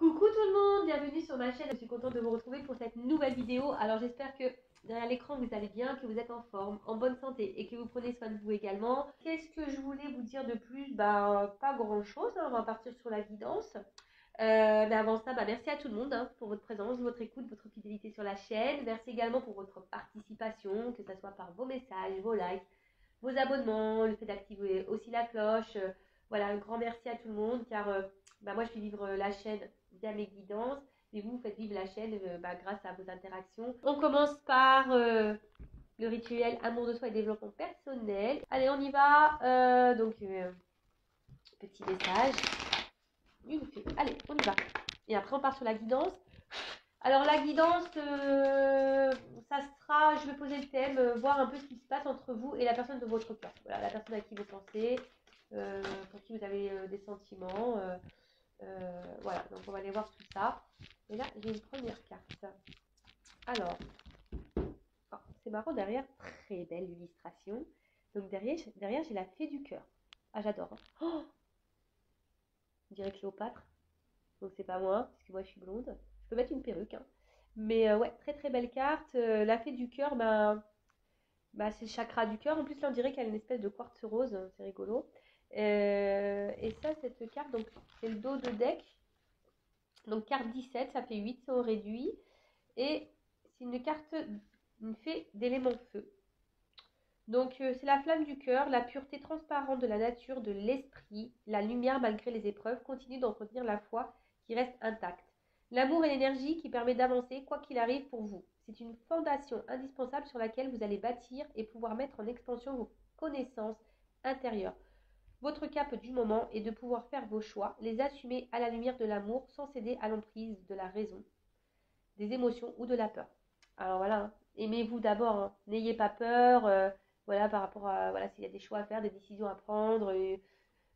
Coucou tout le monde, bienvenue sur ma chaîne, je suis contente de vous retrouver pour cette nouvelle vidéo. Alors j'espère que derrière l'écran vous allez bien, que vous êtes en forme, en bonne santé et que vous prenez soin de vous également. Qu'est-ce que je voulais vous dire de plus? Pas grand chose, on va partir sur la guidance. Mais avant ça, merci à tout le monde pour votre présence, votre écoute, votre fidélité sur la chaîne. Merci également pour votre participation, que ce soit par vos messages, vos likes, vos abonnements, le fait d'activer aussi la cloche. Voilà, un grand merci à tout le monde car moi je fais vivre la chaîne via mes guidances et vous faites vivre la chaîne grâce à vos interactions. On commence par le rituel amour de soi et développement personnel. Allez, on y va. Petit message. Allez, on y va. Et après, on part sur la guidance. Alors, la guidance, ça sera, je vais poser le thème, voir un peu ce qui se passe entre vous et la personne de votre cœur. Voilà, la personne à qui vous pensez, pour qui vous avez des sentiments. Voilà, donc on va aller voir tout ça. Et là, j'ai une première carte. Alors, c'est marrant, derrière, très belle illustration. Donc derrière j'ai la fée du cœur. Ah, j'adore. Hein. Oh, on dirait Cléopâtre. Donc c'est pas moi, parce que moi je suis blonde. Je peux mettre une perruque. Hein. Mais ouais, très très belle carte. La fée du cœur, c'est le chakra du cœur. En plus, là, on dirait qu'elle a une espèce de quartz rose. C'est rigolo. Et ça, cette carte, donc c'est le dos de deck. Donc carte 17, ça fait 8 au réduit. Et c'est une carte, une fée d'élément feu. Donc c'est la flamme du cœur, la pureté transparente de la nature, de l'esprit, la lumière malgré les épreuves, continue d'entretenir la foi qui reste intacte. L'amour est l'énergie qui permet d'avancer quoi qu'il arrive pour vous. C'est une fondation indispensable sur laquelle vous allez bâtir et pouvoir mettre en expansion vos connaissances intérieures. Votre cap du moment est de pouvoir faire vos choix, les assumer à la lumière de l'amour sans céder à l'emprise de la raison, des émotions ou de la peur. Alors voilà, hein. Aimez-vous d'abord, hein. N'ayez pas peur, voilà, par rapport à, voilà, s'il y a des choix à faire, des décisions à prendre,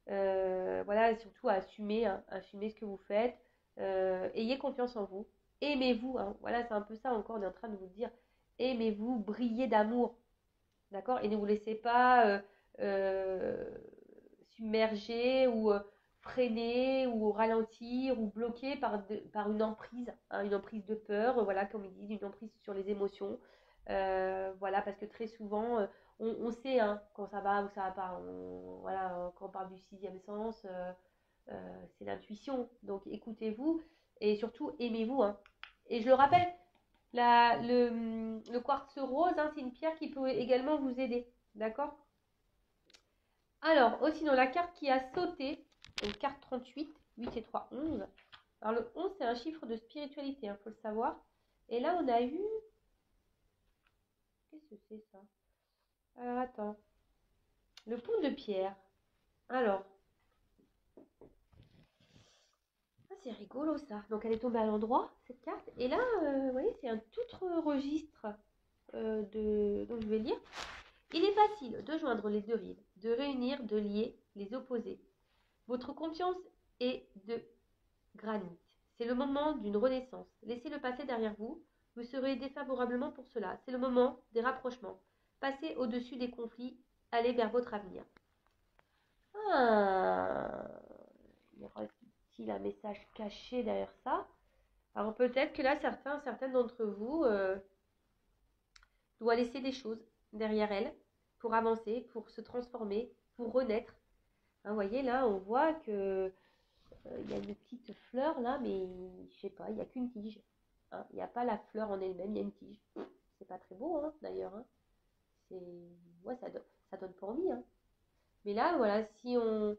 voilà, et surtout à assumer, hein, assumer ce que vous faites, ayez confiance en vous, aimez-vous, hein. Voilà, c'est un peu ça encore, on est en train de vous dire, aimez-vous, brillez d'amour, d'accord, et ne vous laissez pas euh, submerger ou freiner ou ralentir ou bloquer par une emprise de peur, voilà, comme ils disent, une emprise sur les émotions. Voilà, parce que très souvent, on sait hein, quand ça va ou ça va pas. Voilà, quand on parle du sixième sens, c'est l'intuition. Donc écoutez-vous et surtout aimez-vous. Hein. Et je le rappelle, le quartz rose, hein, c'est une pierre qui peut également vous aider. D'accord. Alors, aussi dans la carte qui a sauté, donc carte 38, 8 et 3, 11. Alors le 11, c'est un chiffre de spiritualité, il faut le savoir. Et là, on a eu... Qu'est-ce que c'est ça? Alors, attends. Le pont de pierre. Alors, c'est rigolo ça. Donc, elle est tombée à l'endroit, cette carte. Et là, vous voyez, c'est un tout autre registre donc, je vais lire. Il est facile de joindre les deux rives, de réunir, de lier les opposés. Votre confiance est de granit. C'est le moment d'une renaissance. Laissez le passé derrière vous. Vous serez défavorablement pour cela. C'est le moment des rapprochements. Passez au-dessus des conflits. Allez vers votre avenir. Ah, y aura-t-il un message caché derrière ça? Alors peut-être que là, certaines d'entre vous doivent laisser des choses derrière elles pour avancer, pour se transformer, pour renaître. Hein, vous voyez, là, on voit que il y a une petite fleur là, mais je sais pas, il n'y a qu'une tige. Hein. Il n'y a pas la fleur en elle-même, il y a une tige. C'est pas très beau hein, d'ailleurs. Hein. C'est... Ouais, ça donne pas envie. Hein. Mais là, voilà, si on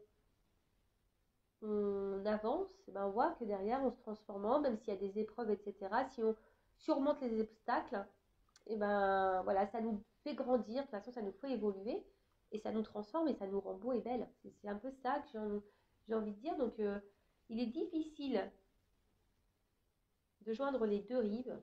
avance, on voit que derrière, on se transforme, même s'il y a des épreuves, etc. Si on surmonte les obstacles, et voilà, ça nous fait grandir, de toute façon, ça nous fait évoluer, et ça nous transforme, et ça nous rend beau et belle. C'est un peu ça que j'ai envie de dire. Donc, il est difficile de joindre les deux rives,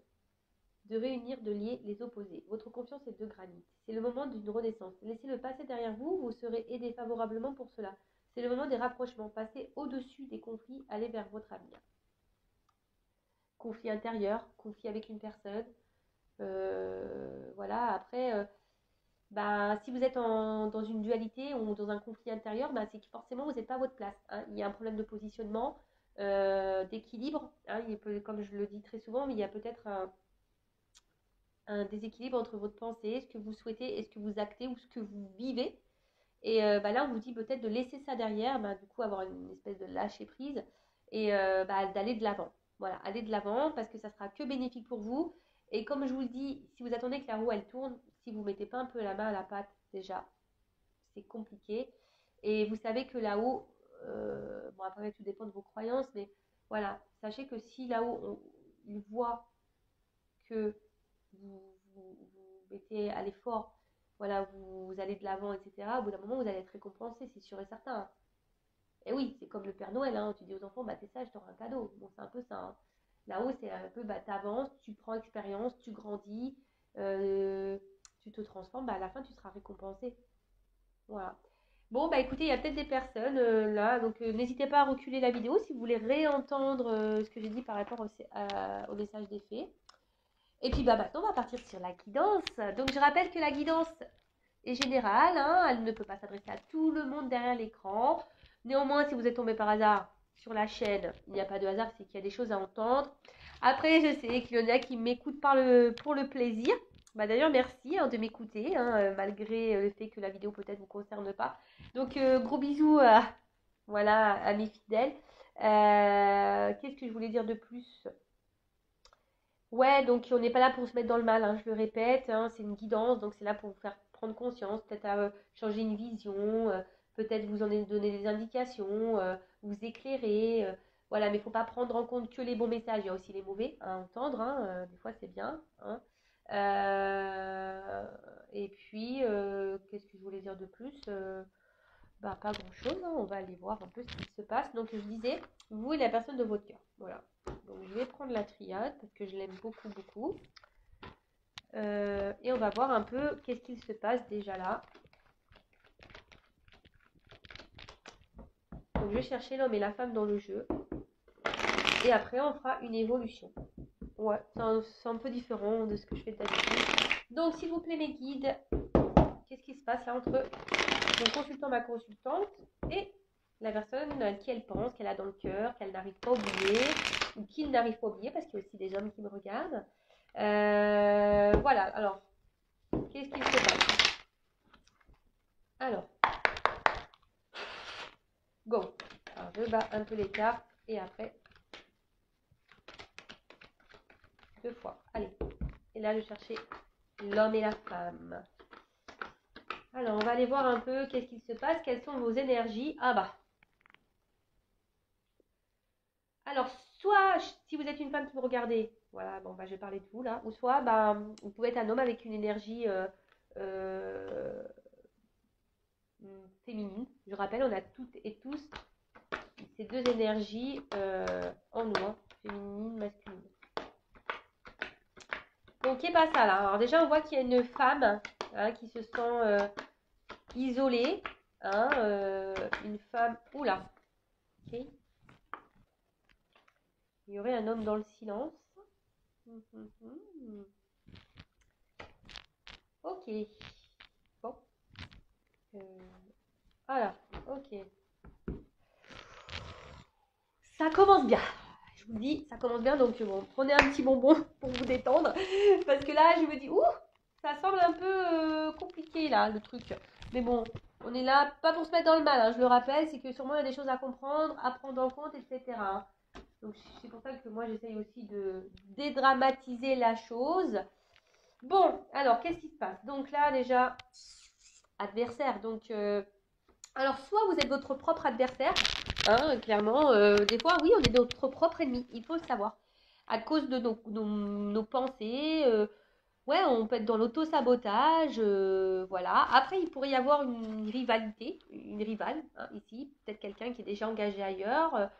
de réunir, de lier les opposés. Votre confiance est de granit. C'est le moment d'une renaissance. Laissez le passé derrière vous, vous serez aidé favorablement pour cela. C'est le moment des rapprochements. Passez au-dessus des conflits, allez vers votre avenir. Conflit intérieur, conflit avec une personne. Voilà, après, si vous êtes dans une dualité ou dans un conflit intérieur, c'est que forcément vous n'êtes pas à votre place. Hein. Il y a un problème de positionnement. d'équilibre. Hein, comme je le dis très souvent, mais il y a peut-être un déséquilibre entre votre pensée, ce que vous souhaitez et ce que vous actez ou ce que vous vivez. Et là, on vous dit peut-être de laisser ça derrière, du coup, avoir une espèce de lâcher prise et d'aller de l'avant. Voilà, aller de l'avant parce que ça sera que bénéfique pour vous. Et comme je vous le dis, si vous attendez que la roue, elle tourne, si vous ne mettez pas un peu la main à la pâte, déjà, c'est compliqué. Et vous savez que là-haut, bon, après, tout dépend de vos croyances, mais voilà, sachez que si là-haut, il voit que vous mettez à l'effort, voilà, vous allez de l'avant, etc., au bout d'un moment, vous allez être récompensé, c'est sûr et certain. Et oui, c'est comme le Père Noël, hein, tu dis aux enfants, t'es sage, t'auras un cadeau. Bon, c'est un peu ça. Hein. Là-haut, c'est un peu, t'avances, tu prends expérience, tu grandis, euh, tu te transformes, à la fin, tu seras récompensé. Voilà. Bon, écoutez, il y a peut-être des personnes là, donc n'hésitez pas à reculer la vidéo si vous voulez réentendre ce que j'ai dit par rapport au message des fées. Et puis maintenant, on va partir sur la guidance. Donc, je rappelle que la guidance est générale, hein, elle ne peut pas s'adresser à tout le monde derrière l'écran. Néanmoins, si vous êtes tombé par hasard sur la chaîne, il n'y a pas de hasard, c'est qu'il y a des choses à entendre. Après, je sais qu'il y en a qui m'écoutent pour le plaisir. D'ailleurs, merci de m'écouter, malgré le fait que la vidéo peut-être ne vous concerne pas. Donc, gros bisous voilà, à mes fidèles. Qu'est-ce que je voulais dire de plus? Ouais, donc on n'est pas là pour se mettre dans le mal, hein, je le répète, hein, c'est une guidance, donc c'est là pour vous faire prendre conscience, peut-être à changer une vision, peut-être vous en donner des indications, vous éclairer, voilà, mais il ne faut pas prendre en compte que les bons messages, il y a aussi les mauvais à entendre, hein, des fois c'est bien. Hein. Et puis, qu'est-ce que je voulais dire de plus? Pas grand-chose, hein, on va aller voir un peu ce qui se passe. Donc je disais, vous et la personne de votre cœur, voilà. Donc je vais prendre la triade parce que je l'aime beaucoup, beaucoup. Et on va voir un peu qu'est-ce qu'il se passe déjà là. Donc je vais chercher l'homme et la femme dans le jeu. Et après on fera une évolution. Ouais, c'est un peu différent de ce que je fais d'habitude. Donc s'il vous plaît mes guides, qu'est-ce qui se passe là entre mon consultant, ma consultante et la personne à qui elle pense, qu'elle a dans le cœur, qu'elle n'arrive pas à oublier, ou qu'il n'arrive pas à oublier, parce qu'il y a aussi des hommes qui me regardent. Voilà, alors, qu'est-ce qu'il se passe? Alors, go. Alors, je bats un peu les cartes, et après, 2 fois. Allez, et là, je cherchais l'homme et la femme. Alors, on va aller voir un peu qu'est-ce qu'il se passe, quelles sont vos énergies. Alors, soit si vous êtes une femme qui me regardez, voilà, je vais parler de vous là, ou soit vous pouvez être un homme avec une énergie euh, féminine. Je rappelle, on a toutes et tous ces deux énergies en nous, hein, féminine, masculine. Donc, qu'est-ce qui passe là? Alors, déjà, on voit qu'il y a une femme qui se sent isolée, hein, une femme. Oula, ok. Il y aurait un homme dans le silence. Ok. Bon. Voilà. Ok. Ça commence bien. Je vous dis, ça commence bien. Donc, bon, prenez un petit bonbon pour vous détendre. Parce que là, je me dis, ouh, ça semble un peu compliqué, là, le truc. Mais bon, on est là, pas pour se mettre dans le mal, hein, je le rappelle. C'est que sûrement, il y a des choses à comprendre, à prendre en compte, etc. Donc, c'est pour ça que moi, j'essaye aussi de dédramatiser la chose. Bon, alors, qu'est-ce qui se passe? Donc là, déjà, adversaire. Donc, alors, soit vous êtes votre propre adversaire, hein, clairement, des fois, oui, on est notre propre ennemi, il faut le savoir. À cause de nos pensées, ouais, on peut être dans l'auto-sabotage, voilà. Après, il pourrait y avoir une rivalité, une rivale, hein, ici, peut-être quelqu'un qui est déjà engagé ailleurs,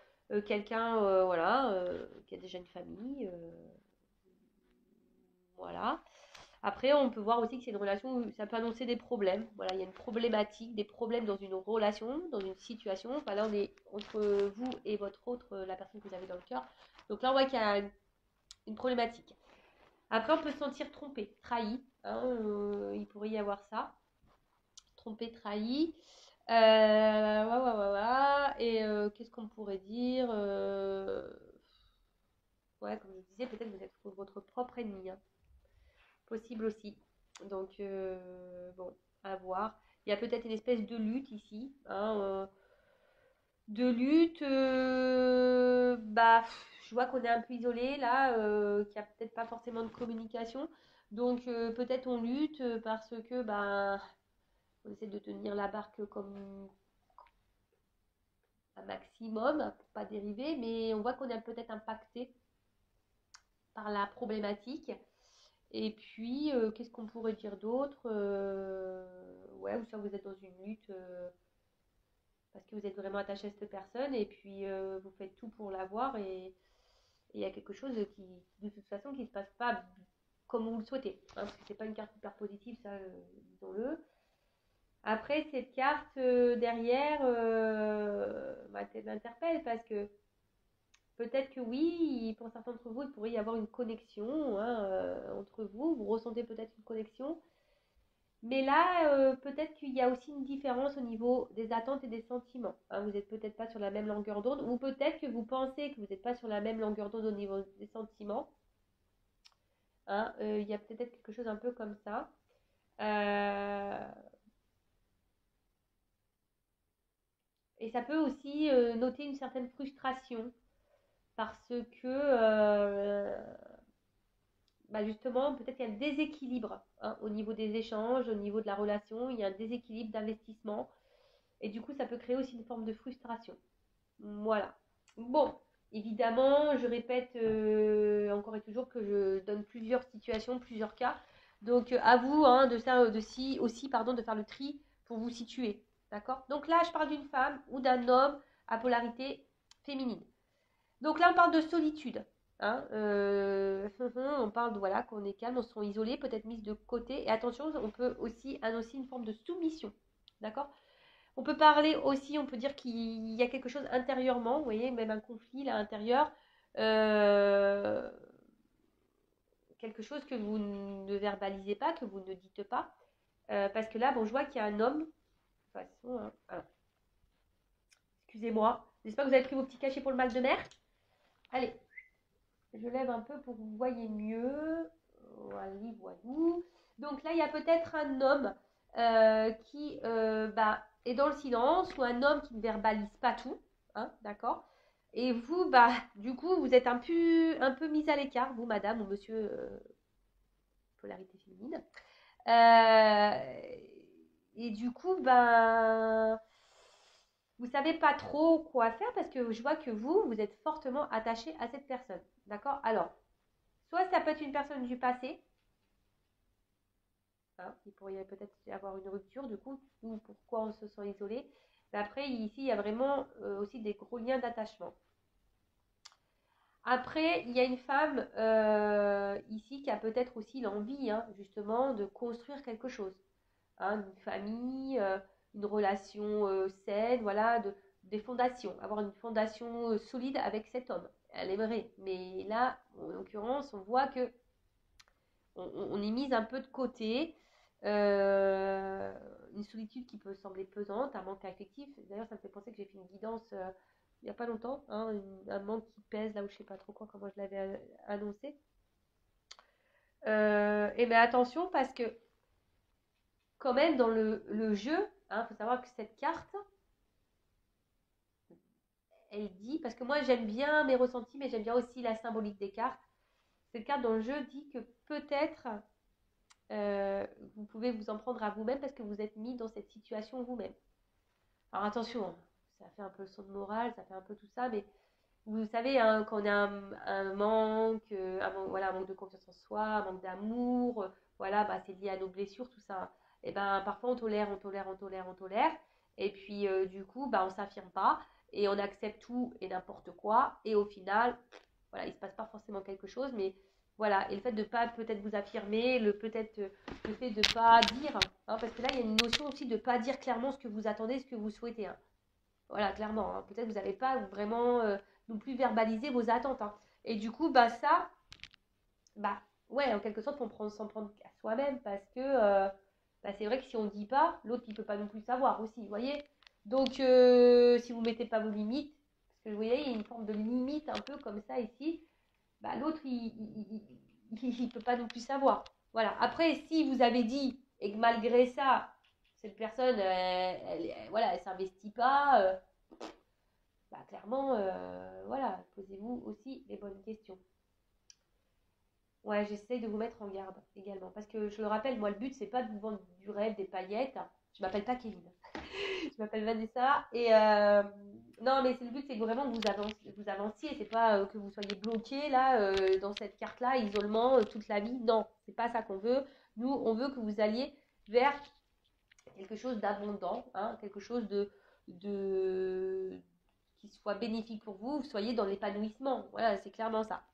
quelqu'un, voilà, qui a déjà une famille, voilà. Après, on peut voir aussi que c'est une relation où ça peut annoncer des problèmes. Voilà, il y a une problématique, des problèmes dans une relation, dans une situation. Enfin, là, on est entre vous et votre autre, la personne que vous avez dans le cœur. Donc là, on voit qu'il y a une problématique. Après, on peut se sentir trompé, trahi. Hein, il pourrait y avoir ça. Trompé, trahi. Et qu'est-ce qu'on pourrait dire disais, peut-être vous êtes votre propre ennemi, hein. Possible aussi. Donc, bon, à voir. Il y a peut-être une espèce de lutte ici, hein, de lutte. Bah, je vois qu'on est un peu isolé là, qu'il n'y a peut-être pas forcément de communication. Donc, peut-être on lutte parce que, bah, on essaie de tenir la barque comme un maximum pour pas dériver, mais on voit qu'on est peut-être impacté par la problématique. Et puis, qu'est-ce qu'on pourrait dire d'autre? Ouais, ou soit vous êtes dans une lutte parce que vous êtes vraiment attaché à cette personne et puis vous faites tout pour l'avoir et il y a quelque chose qui, de toute façon, qui ne se passe pas comme vous le souhaitez, hein, parce que c'est pas une carte hyper positive, ça, disons-le. Après, cette carte derrière m'interpelle parce que peut-être que oui, pour certains d'entre vous, il pourrait y avoir une connexion, hein, entre vous. Vous ressentez peut-être une connexion. Mais là, peut-être qu'il y a aussi une différence au niveau des attentes et des sentiments, hein. Vous n'êtes peut-être pas sur la même longueur d'onde, ou peut-être que vous pensez que vous n'êtes pas sur la même longueur d'onde au niveau des sentiments, hein. Il y a peut-être quelque chose un peu comme ça. Euh, et ça peut aussi noter une certaine frustration parce que bah justement, peut-être qu'il y a un déséquilibre, hein, au niveau des échanges, au niveau de la relation, il y a un déséquilibre d'investissement. Et du coup, ça peut créer aussi une forme de frustration. Voilà. Bon, évidemment, je répète encore et toujours que je donne plusieurs situations, plusieurs cas. Donc, à vous, hein, aussi, pardon, de faire le tri pour vous situer. D'accord? Donc là, je parle d'une femme ou d'un homme à polarité féminine. Donc là, on parle de solitude. Hein, on parle de voilà, qu'on est calme, on se sent isolé, peut-être mise de côté. Et attention, on peut aussi annoncer une forme de soumission. D'accord? On peut parler aussi, on peut dire qu'il y a quelque chose intérieurement, vous voyez, même un conflit là intérieur, euh, quelque chose que vous ne verbalisez pas, que vous ne dites pas, parce que là, bon, je vois qu'il y a un homme, de toute façon, hein, alors, excusez-moi, j'espère que vous avez pris vos petits cachets pour le mal de mer. Allez, je lève un peu pour que vous voyez mieux. Voilà, voilà. Donc là, il y a peut-être un homme qui bah, est dans le silence ou un homme qui ne verbalise pas tout, hein, d'accord. Et vous, bah, du coup, vous êtes un peu mis à l'écart, vous, madame ou monsieur, polarité féminine. Euh, et du coup, ben, vous savez pas trop quoi faire parce que je vois que vous êtes fortement attaché à cette personne, d'accord. Alors, soit ça peut être une personne du passé, hein, il pourrait peut-être y avoir une rupture, du coup, ou pourquoi on se sent isolé. Mais après, ici, il y a vraiment aussi des gros liens d'attachement. Après, il y a une femme ici qui a peut-être aussi l'envie, hein, justement, de construire quelque chose, hein, une famille, une relation saine, voilà, des fondations, avoir une fondation solide avec cet homme. Elle aimerait, mais là, en l'occurrence, on voit que on est mise un peu de côté. Euh, une solitude qui peut sembler pesante, un manque affectif. D'ailleurs, ça me fait penser que j'ai fait une guidance il n'y a pas longtemps, hein, un manque qui pèse là où je sais pas trop quoi, comment je l'avais annoncé. Et bien attention parce que quand même dans le jeu, il faut savoir que cette carte, elle dit, parce que moi j'aime bien mes ressentis, mais j'aime bien aussi la symbolique des cartes. Cette carte dans le jeu dit que peut-être vous pouvez vous en prendre à vous-même parce que vous êtes mis dans cette situation vous-même. Alors attention, hein, ça fait un peu le son de morale, ça fait un peu tout ça, mais vous savez, hein, quand on a un manque, voilà, un manque de confiance en soi, un manque d'amour, voilà, bah, c'est lié à nos blessures, tout ça. Et ben parfois on tolère, on tolère, on tolère, on tolère, et puis du coup, bah, on s'affirme pas, et on accepte tout et n'importe quoi, et au final, voilà, il se passe pas forcément quelque chose, mais voilà, et le fait de pas peut-être vous affirmer, peut-être le fait de pas dire, hein, parce que là il y a une notion aussi de pas dire clairement ce que vous attendez, ce que vous souhaitez, hein. Voilà, clairement, hein. Peut-être que vous n'avez pas vraiment non plus verbalisé vos attentes, hein. Et du coup, bah ça, bah ouais, en quelque sorte, s'en prendre à soi-même parce que bah, c'est vrai que si on ne dit pas, l'autre il peut pas non plus savoir aussi, vous voyez. Donc si vous mettez pas vos limites, parce que vous voyez, il y a une forme de limite un peu comme ça ici, bah, l'autre, il peut pas non plus savoir. Voilà. Après, si vous avez dit et que malgré ça, cette personne, voilà, elle s'investit pas, bah, clairement, voilà, posez-vous aussi les bonnes questions. Ouais, j'essaie de vous mettre en garde également. Parce que je le rappelle, moi, le but, c'est pas de vous vendre du rêve, des paillettes. Je m'appelle pas Kevin. Je m'appelle Vanessa. Et non, mais le but, c'est que vraiment vous avanciez. C'est pas que vous soyez bloqué là, dans cette carte-là, isolement, toute la vie. Non, c'est pas ça qu'on veut. Nous, on veut que vous alliez vers quelque chose d'abondant, hein, quelque chose de qui soit bénéfique pour vous. Vous soyez dans l'épanouissement. Voilà, c'est clairement ça.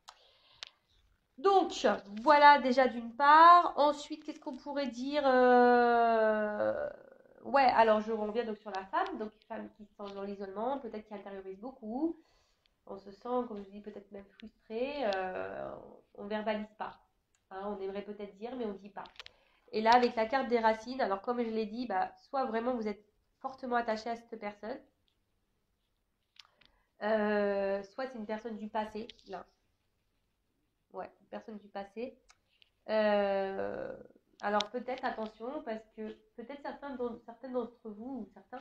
Donc, voilà déjà d'une part. Ensuite, qu'est-ce qu'on pourrait dire Ouais, alors je reviens donc sur la femme. Donc, femme qui se sent dans l'isolement, peut-être qui intériorise beaucoup. On se sent, comme je dis, peut-être même frustré. On ne verbalise pas. Hein, on aimerait peut-être dire, mais on ne dit pas. Et là, avec la carte des racines, alors comme je l'ai dit, bah, soit vraiment vous êtes fortement attaché à cette personne, soit c'est une personne du passé, là. Ouais, une personne du passé. Euh, alors peut-être attention parce que peut-être certaines d'entre vous ou certains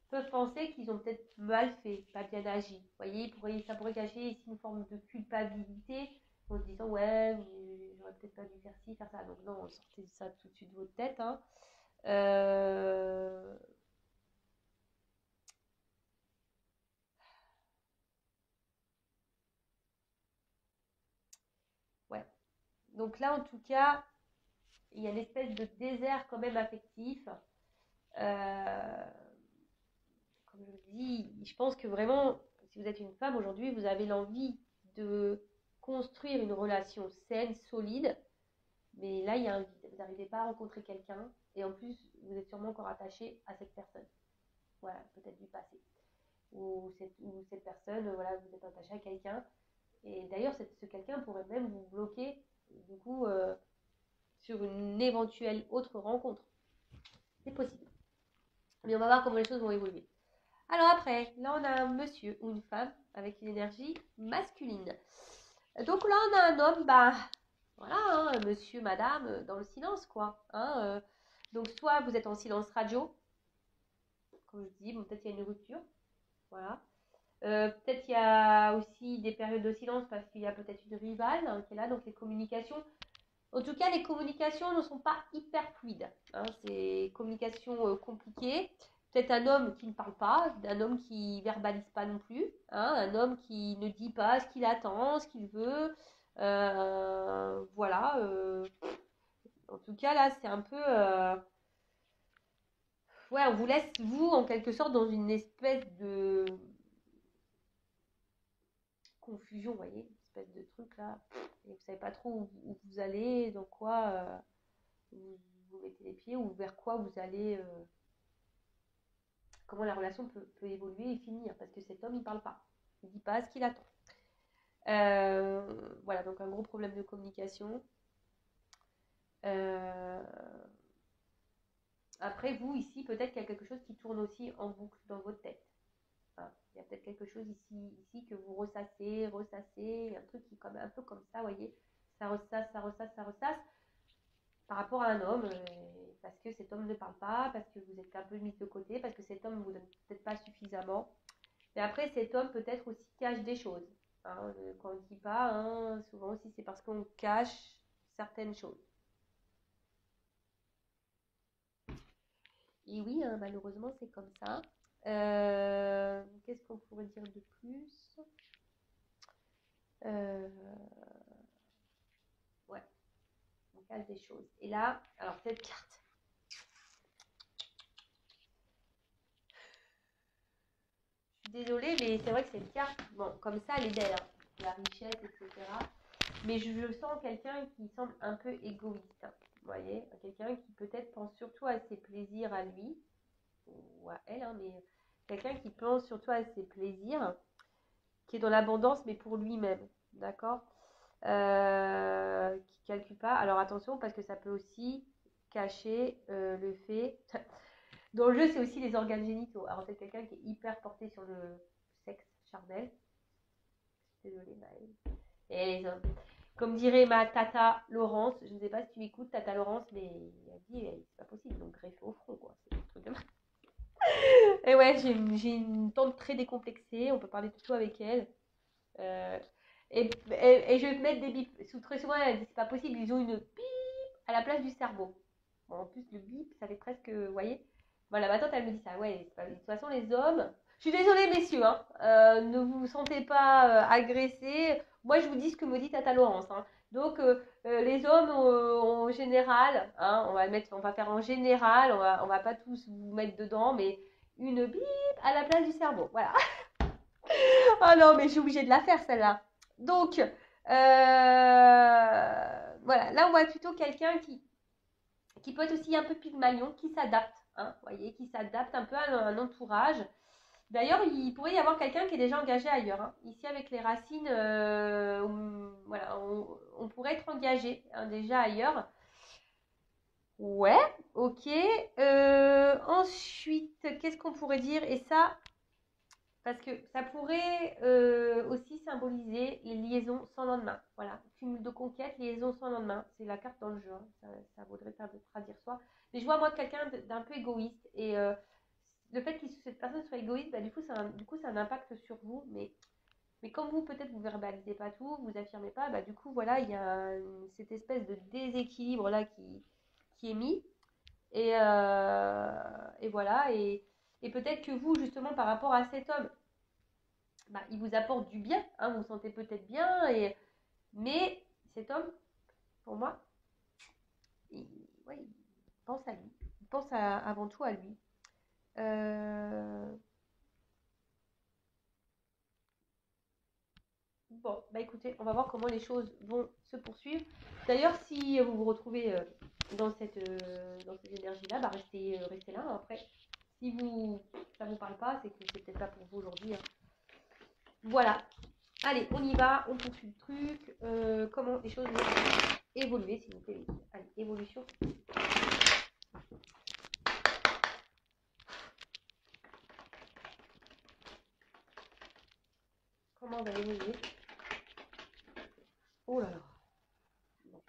peuvent penser qu'ils ont peut-être mal fait, pas bien agi. Vous voyez, ça pourrait cacher ici une forme de culpabilité en se disant ouais, j'aurais peut-être pas dû faire ci, faire ça. Donc non, sortez ça tout de suite de votre tête. Hein. Euh, ouais. Donc là, en tout cas, il y a une espèce de désert quand même affectif. Euh, comme je vous dis, je pense que vraiment, si vous êtes une femme aujourd'hui, vous avez l'envie de construire une relation saine, solide, mais là, il y a un vide. Vous n'arrivez pas à rencontrer quelqu'un, et en plus, vous êtes sûrement encore attaché à cette personne. Voilà, peut-être du passé. Ou cette personne, voilà, vous êtes attaché à quelqu'un, et d'ailleurs, ce quelqu'un pourrait même vous bloquer, du coup, sur une éventuelle autre rencontre. C'est possible. Mais on va voir comment les choses vont évoluer. Alors après, là on a un monsieur ou une femme avec une énergie masculine. Donc là on a un homme, bah voilà, hein, monsieur, madame, dans le silence quoi. Hein, donc soit vous êtes en silence radio, comme je dis, bon, peut-être il y a une rupture, voilà. Peut-être il y a aussi des périodes de silence parce qu'il y a peut-être une rivale hein, qui est là, donc les communications. En tout cas, les communications ne sont pas hyper fluides. Hein, c'est communication compliquée. Peut-être un homme qui ne parle pas, un homme qui ne verbalise pas non plus, hein, un homme qui ne dit pas ce qu'il attend, ce qu'il veut. Voilà. En tout cas, là, c'est un peu... ouais, on vous laisse, vous, en quelque sorte, dans une espèce de confusion, vous voyez, une espèce de truc là. Et vous ne savez pas trop où vous allez, dans quoi vous mettez les pieds, ou vers quoi vous allez... comment la relation peut évoluer et finir, parce que cet homme, il parle pas. Il dit pas ce qu'il attend. Voilà, donc un gros problème de communication. Après, vous, ici, peut-être qu'il y a quelque chose qui tourne aussi en boucle dans votre tête. Hein, il y a peut-être quelque chose ici que vous ressassez, il y a un truc qui est un peu comme ça, vous voyez. Ça ressasse, ça ressasse, ça ressasse. Par rapport à un homme, parce que cet homme ne parle pas, parce que vous êtes un peu mis de côté, parce que cet homme ne vous donne peut-être pas suffisamment. Mais après, cet homme peut-être aussi cache des choses. Hein, quand on ne dit pas, hein, souvent aussi c'est parce qu'on cache certaines choses. Et oui, hein, malheureusement, c'est comme ça. Qu'est-ce qu'on pourrait dire de plus euh, Ouais, on cache des choses. Et là, alors cette carte. Je suis désolée, mais c'est vrai que cette carte, bon, comme ça, elle est belle. Hein, la richesse, etc. Mais je sens quelqu'un qui semble un peu égoïste. Hein, vous voyez, quelqu'un qui peut-être pense surtout à ses plaisirs à lui, ou à elle, hein, mais quelqu'un qui pense surtout à ses plaisirs, qui est dans l'abondance, mais pour lui-même, d'accord qui calcule pas. Alors attention, parce que ça peut aussi cacher le fait... Dans le jeu, c'est aussi les organes génitaux. Alors c'est quelqu'un qui est hyper porté sur le sexe charnel. Désolée, Maëlle. Et les hommes. Comme dirait ma tata Laurence, je ne sais pas si tu écoutes tata Laurence, mais elle dit c'est pas possible, donc greffer au front, quoi. C'est un truc de mal. Et ouais, j'ai une tante très décomplexée, on peut parler de tout avec elle. Euh, et je vais mettre des bips. Très souvent, elle dit c'est pas possible, ils ont une bip à la place du cerveau. Bon, en plus, le bip, ça fait presque, vous voyez. Voilà, ma tante, elle me dit ça. Ouais, de toute façon, les hommes. Je suis désolée, messieurs, hein, ne vous sentez pas agressés. Moi, je vous dis ce que me dit Tata Laurence. Hein. Donc, les hommes, en général, hein, on va faire en général, on va pas tous vous mettre dedans, mais une bip à la place du cerveau. Voilà. Oh non, mais je suis obligée de la faire, celle-là. Donc, voilà. Là, on voit plutôt quelqu'un qui peut être aussi un peu pygmalion, qui s'adapte, hein, voyez, qui s'adapte un peu à un entourage. D'ailleurs, il pourrait y avoir quelqu'un qui est déjà engagé ailleurs. Hein. Ici, avec les racines, voilà, on pourrait être engagé hein, déjà ailleurs. Ouais, ok. Ensuite, qu'est-ce qu'on pourrait dire? Et ça, parce que ça pourrait aussi symboliser les liaisons sans lendemain. Voilà, cumul de conquêtes, liaison sans lendemain. C'est la carte dans le jeu. Hein. Ça vaudrait traduire soi. Mais je vois moi quelqu'un d'un peu égoïste. Et le fait que cette personne soit égoïste, bah, du coup, ça a un impact sur vous. Mais comme vous, peut-être, vous ne verbalisez pas tout, vous affirmez pas, bah, du coup, voilà, il y a cette espèce de déséquilibre là qui est mis. Et voilà. Et peut-être que vous, justement, par rapport à cet homme, bah, il vous apporte du bien, hein, vous vous sentez peut-être bien, mais cet homme, pour moi, ouais, il pense à lui, il pense avant tout à lui. Euh, Bon, bah écoutez, on va voir comment les choses vont se poursuivre. D'ailleurs, si vous vous retrouvez dans cette énergie-là, bah restez là. Hein. Après, si ça vous parle pas, c'est que c'est peut-être pas pour vous aujourd'hui. Hein. Voilà. Allez, on y va, on poursuit le truc. Comment les choses vont évoluer, s'il vous plaît. Allez, évolution. Comment on va évoluer? Oh là là. Bon.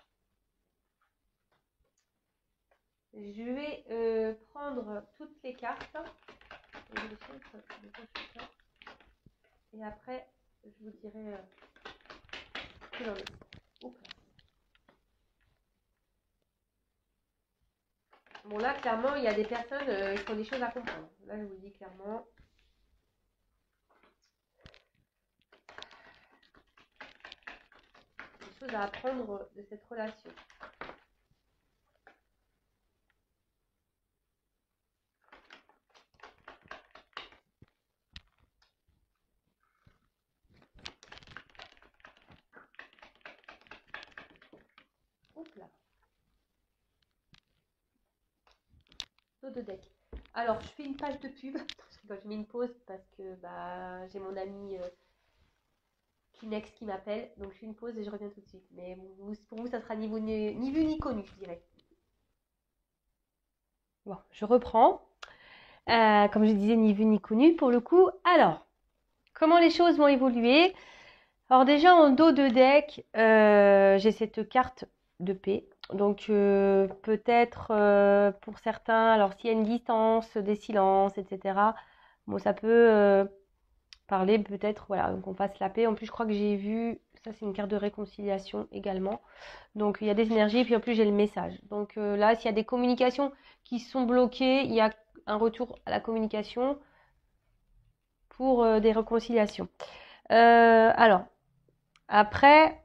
Je vais prendre toutes les cartes. Et après, je vous dirai ce qu'il en est. Bon, là, clairement, il y a des personnes qui ont des choses à comprendre. Là, je vous le dis clairement. Des choses à apprendre de cette relation. Oups là. Dos de deck. Alors, je fais une page de pub. Je mets une pause parce que bah, j'ai mon ami Kinex qui m'appelle. Donc, je fais une pause et je reviens tout de suite. Mais pour vous, ça sera ni vu ni connu, je dirais. Bon, je reprends. Comme je disais, ni vu ni connu pour le coup. Alors, comment les choses vont évoluer? Alors déjà, en dos de deck, j'ai cette carte de paix. Donc peut-être pour certains, alors s'il y a une distance, des silences, etc. Bon, ça peut parler peut-être, voilà, donc on fasse la paix. En plus, je crois que j'ai vu, ça c'est une carte de réconciliation également. Donc il y a des énergies et puis en plus j'ai le message. Donc là, s'il y a des communications qui sont bloquées, il y a un retour à la communication pour des réconciliations. Alors, après,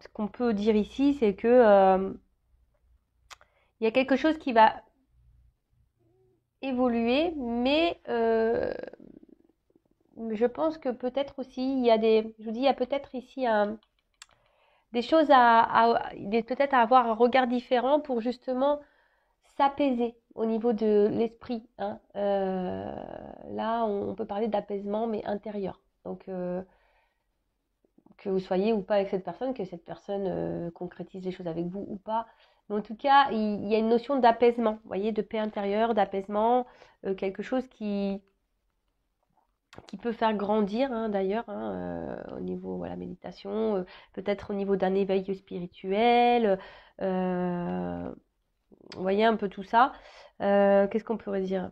ce qu'on peut dire ici, c'est que il y a quelque chose qui va évoluer, mais je pense que peut-être aussi, je vous dis, il y a peut-être ici des choses peut-être à avoir un regard différent pour justement s'apaiser au niveau de l'esprit. Hein. Là, on peut parler d'apaisement, mais intérieur. Donc, que vous soyez ou pas avec cette personne, que cette personne concrétise les choses avec vous ou pas. Mais en tout cas, il y a une notion d'apaisement, vous voyez, de paix intérieure, d'apaisement, quelque chose qui peut faire grandir hein, d'ailleurs au niveau voilà, méditation, peut-être au niveau d'un éveil spirituel, vous voyez un peu tout ça. Qu'est-ce qu'on pourrait dire?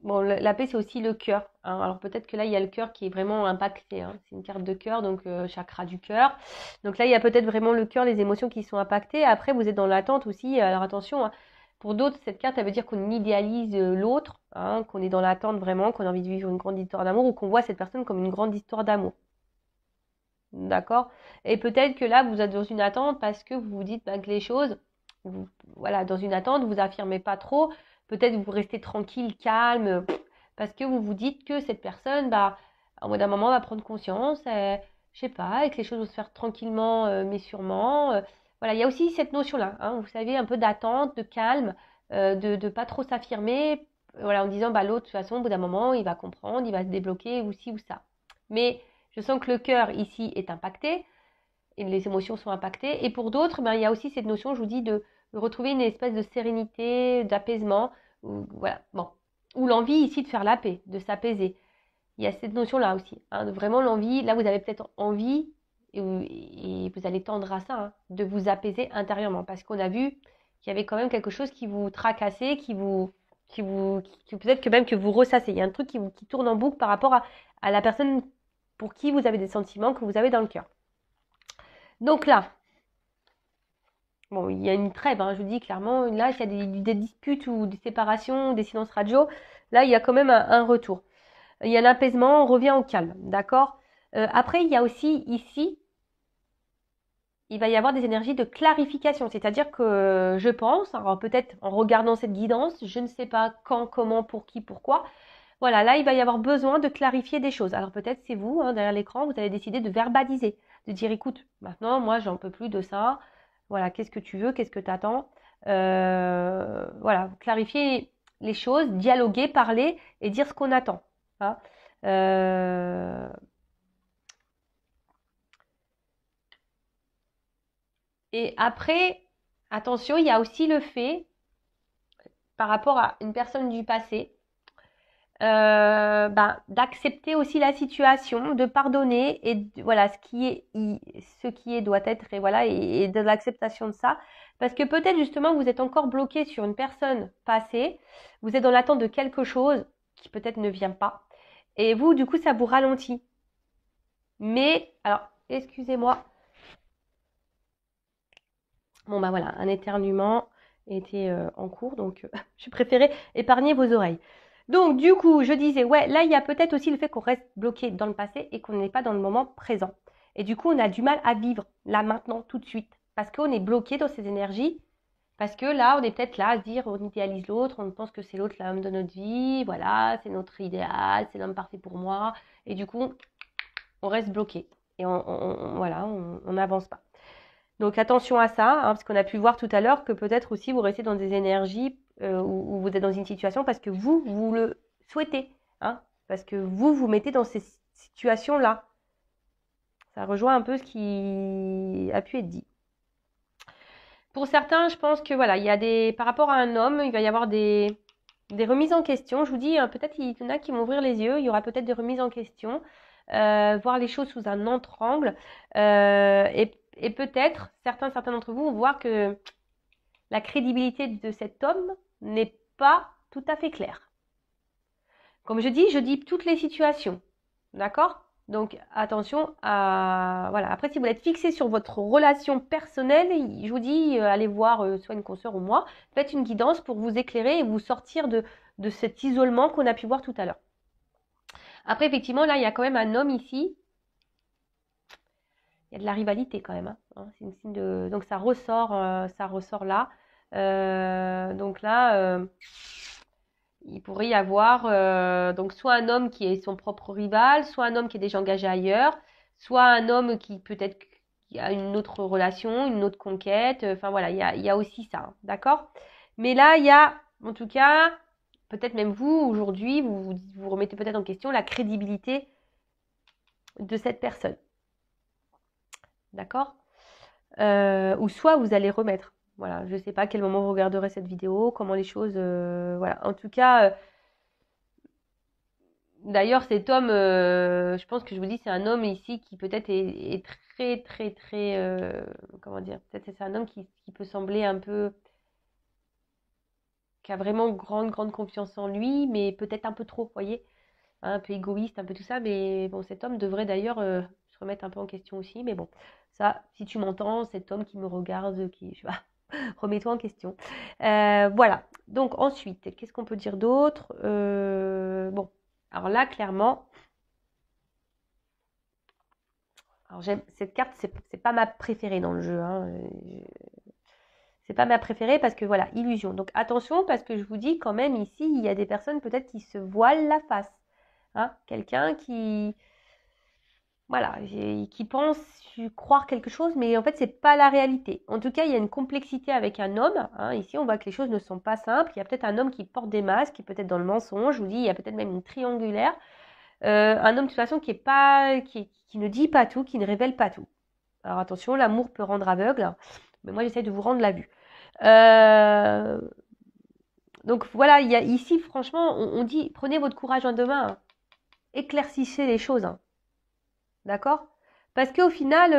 Bon, la paix, c'est aussi le cœur, hein. Alors peut-être que là, il y a le cœur qui est vraiment impacté, hein. C'est une carte de cœur, donc chakra du cœur. Donc là, il y a peut-être vraiment le cœur, les émotions qui sont impactées. Après, vous êtes dans l'attente aussi. Alors attention, hein. Pour d'autres, cette carte, elle veut dire qu'on idéalise l'autre, hein, qu'on est dans l'attente vraiment, qu'on a envie de vivre une grande histoire d'amour ou qu'on voit cette personne comme une grande histoire d'amour. D'accord? Et peut-être que là, vous êtes dans une attente parce que vous vous dites bah, que les choses, vous, voilà, dans une attente, vous affirmez pas trop. Peut-être vous restez tranquille, calme, parce que vous vous dites que cette personne, bah, au bout d'un moment, va prendre conscience, je sais pas, et que les choses vont se faire tranquillement, mais sûrement. Voilà, il y a aussi cette notion-là, hein, vous savez, un peu d'attente, de calme, de pas trop s'affirmer, voilà, en disant, bah, l'autre, de toute façon, au bout d'un moment, il va comprendre, il va se débloquer, ou ci ou ça. Mais je sens que le cœur ici est impacté et les émotions sont impactées. Et pour d'autres, ben, il y a aussi cette notion, je vous dis, de retrouver une espèce de sérénité, d'apaisement, voilà, bon, ou l'envie ici de faire la paix, de s'apaiser. Il y a cette notion-là aussi, hein, de vraiment l'envie. Là, vous avez peut-être envie, et vous allez tendre à ça, hein, de vous apaiser intérieurement, parce qu'on a vu qu'il y avait quand même quelque chose qui vous tracassait, qui peut-être que même que vous ressassez. Il y a un truc qui tourne en boucle par rapport à la personne pour qui vous avez des sentiments que vous avez dans le cœur. Donc là, bon, il y a une trêve, hein, je vous dis clairement, là, s'il y a des disputes ou des séparations, des silences radio, là, il y a quand même un retour. Il y a un apaisement, on revient au calme, d'accord? Après, il y a aussi ici, il va y avoir des énergies de clarification, c'est-à-dire que je pense, alors peut-être en regardant cette guidance, je ne sais pas quand, comment, pour qui, pourquoi, voilà, là, il va y avoir besoin de clarifier des choses. Alors peut-être c'est vous, hein, derrière l'écran, vous allez décider de verbaliser, de dire, écoute, maintenant, moi, j'en peux plus de ça. Voilà, qu'est-ce que tu veux, qu'est-ce que tu attends? Voilà, clarifier les choses, dialoguer, parler et dire ce qu'on attend, hein. Euh, Et après, attention, il y a aussi le fait, par rapport à une personne du passé, ben, d'accepter aussi la situation, de pardonner et voilà ce qui est doit être et voilà et de l'acceptation de ça parce que peut-être justement vous êtes encore bloqué sur une personne passée, vous êtes dans l'attente de quelque chose qui peut-être ne vient pas et vous du coup ça vous ralentit. Mais alors excusez-moi, bon bah voilà un éternuement était en cours donc je préférais épargner vos oreilles. Donc, du coup, je disais, ouais, là, il y a peut-être aussi le fait qu'on reste bloqué dans le passé et qu'on n'est pas dans le moment présent. Et du coup, on a du mal à vivre là, maintenant, tout de suite. Parce qu'on est bloqué dans ces énergies. Parce que là, on est peut-être là à se dire, on idéalise l'autre, on pense que c'est l'autre l'homme de notre vie, voilà, c'est notre idéal, c'est l'homme parfait pour moi. Et du coup, on reste bloqué. Et voilà, on n'avance pas. Donc attention à ça, hein, parce qu'on a pu voir tout à l'heure que peut-être aussi vous restez dans des énergies où vous êtes dans une situation parce que vous le souhaitez, hein, parce que vous mettez dans ces situations-là. Ça rejoint un peu ce qui a pu être dit. Pour certains, je pense que voilà, il y a par rapport à un homme, il va y avoir des remises en question. Je vous dis, peut-être il y en a qui vont ouvrir les yeux, il y aura peut-être des remises en question, voir les choses sous un autre angle. Et peut-être, certains d'entre vous vont voir que la crédibilité de cet homme n'est pas tout à fait claire. Comme je dis toutes les situations. D'accord? Donc attention à voilà. Après, si vous êtes fixé sur votre relation personnelle, je vous dis allez voir soit une consoeur ou moi, faites une guidance pour vous éclairer et vous sortir de cet isolement qu'on a pu voir tout à l'heure. Après, effectivement, là, il y a quand même un homme ici. Il y a de la rivalité quand même, hein. C'est une signe de donc ça ressort là. Donc là, il pourrait y avoir donc soit un homme qui est son propre rival, soit un homme qui est déjà engagé ailleurs, soit un homme qui peut-être qui a une autre relation, une autre conquête. Enfin voilà, il y a aussi ça, hein, d'accord? Mais là, il y a, en tout cas, peut-être même vous, aujourd'hui, vous remettez peut-être en question la crédibilité de cette personne, d'accord? Ou soit vous allez remettre. Voilà, je ne sais pas à quel moment vous regarderez cette vidéo, comment les choses... voilà, en tout cas... D'ailleurs, cet homme, je pense que je vous dis, c'est un homme ici qui peut-être est très, très, très, comment dire, peut-être c'est un homme qui peut sembler un peu, qui a vraiment grande, grande confiance en lui, mais peut-être un peu trop, vous voyez, hein, un peu égoïste, un peu tout ça, mais bon, cet homme devrait d'ailleurs se remettre un peu en question aussi, mais bon, ça, si tu m'entends, cet homme qui me regarde, qui, je sais pas, remets-toi en question. Voilà, donc ensuite, qu'est-ce qu'on peut dire d'autre? Bon, alors là, clairement, alors j'aime cette carte, c'est pas ma préférée dans le jeu, hein. C'est pas ma préférée parce que voilà, illusion. Donc attention parce que je vous dis quand même ici, il y a des personnes peut-être qui se voilent la face. Hein, quelqu'un qui, voilà, qui pense croire quelque chose, mais en fait, c'est pas la réalité. En tout cas, il y a une complexité avec un homme. Hein. Ici, on voit que les choses ne sont pas simples. Il y a peut-être un homme qui porte des masques, qui est peut-être dans le mensonge. Je vous dis, il y a peut-être même une triangulaire. Un homme de toute façon qui est pas, qui ne dit pas tout, qui ne révèle pas tout. Alors attention, l'amour peut rendre aveugle, mais moi j'essaie de vous rendre la vue. Donc voilà, il y a ici, franchement, on dit prenez votre courage en deux mains, hein. Éclaircissez les choses, hein. D'accord? Parce qu'au final,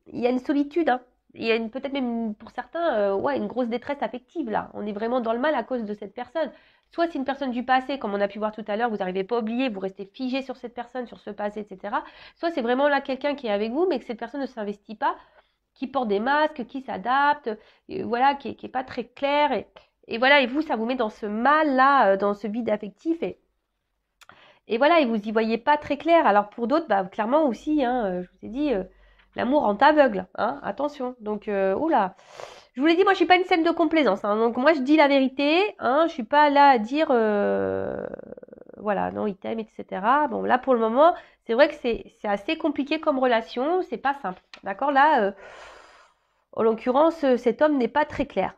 il y a une solitude, hein. Il y a peut-être même pour certains, ouais, une grosse détresse affective là. On est vraiment dans le mal à cause de cette personne. Soit c'est une personne du passé, comme on a pu voir tout à l'heure, vous n'arrivez pas à oublier, vous restez figé sur cette personne, sur ce passé, etc. Soit c'est vraiment là quelqu'un qui est avec vous, mais que cette personne ne s'investit pas, qui porte des masques, qui s'adapte, voilà, qui est pas très clair. Et voilà, et vous, ça vous met dans ce mal-là, dans ce vide affectif. Et voilà, et vous y voyez pas très clair. Alors pour d'autres, bah, clairement aussi, hein, je vous ai dit, l'amour rend aveugle. Hein, attention. Donc, oula. Je vous l'ai dit, moi, je suis pas une scène de complaisance. Hein, donc moi, je dis la vérité. Hein, je suis pas là à dire, voilà, non, il t'aime, etc. Bon, là, pour le moment, c'est vrai que c'est assez compliqué comme relation. C'est pas simple. D'accord? Là, en l'occurrence, cet homme n'est pas très clair.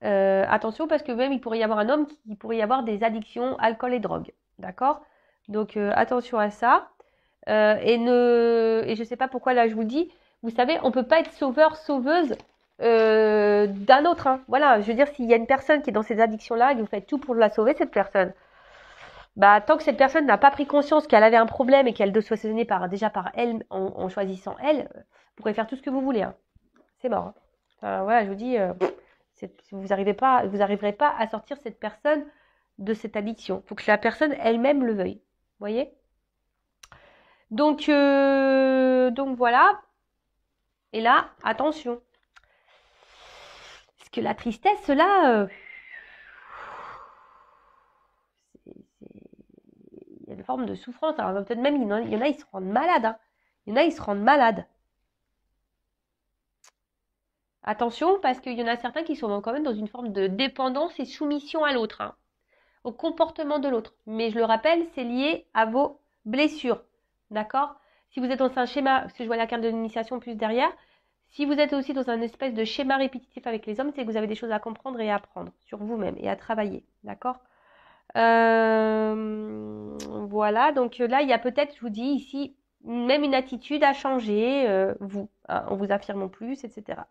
Attention parce que même il pourrait y avoir un homme qui pourrait y avoir des addictions, alcool et drogue. D'accord? Donc attention à ça. Et je sais pas pourquoi là je vous le dis. Vous savez, on peut pas être sauveur, sauveuse d'un autre. Hein. Voilà, je veux dire, s'il y a une personne qui est dans ces addictions-là et que vous faites tout pour la sauver, cette personne, bah tant que cette personne n'a pas pris conscience qu'elle avait un problème et qu'elle doit se soigner déjà par elle, en choisissant elle, vous pourrez faire tout ce que vous voulez. Hein. C'est mort. Hein. Enfin, voilà, je vous dis, vous n'arriverez pas à sortir cette personne de cette addiction. Il faut que la personne elle-même le veuille. Vous voyez? Donc voilà. Et là, attention. Parce que la tristesse, là, il y a une forme de souffrance. Alors peut-être même, il y en a, ils se rendent malades. Hein. Il y en a, ils se rendent malades. Attention, parce qu'il y en a certains qui sont quand même dans une forme de dépendance et soumission à l'autre, hein, au comportement de l'autre. Mais je le rappelle, c'est lié à vos blessures. D'accord? Si vous êtes dans un schéma, parce que je vois la carte de l'initiation plus derrière, si vous êtes aussi dans un espèce de schéma répétitif avec les hommes, c'est que vous avez des choses à comprendre et à apprendre sur vous-même et à travailler. D'accord? Voilà, donc là, il y a peut-être, je vous dis ici, même une attitude à changer, vous, hein, en vous affirmant plus, etc.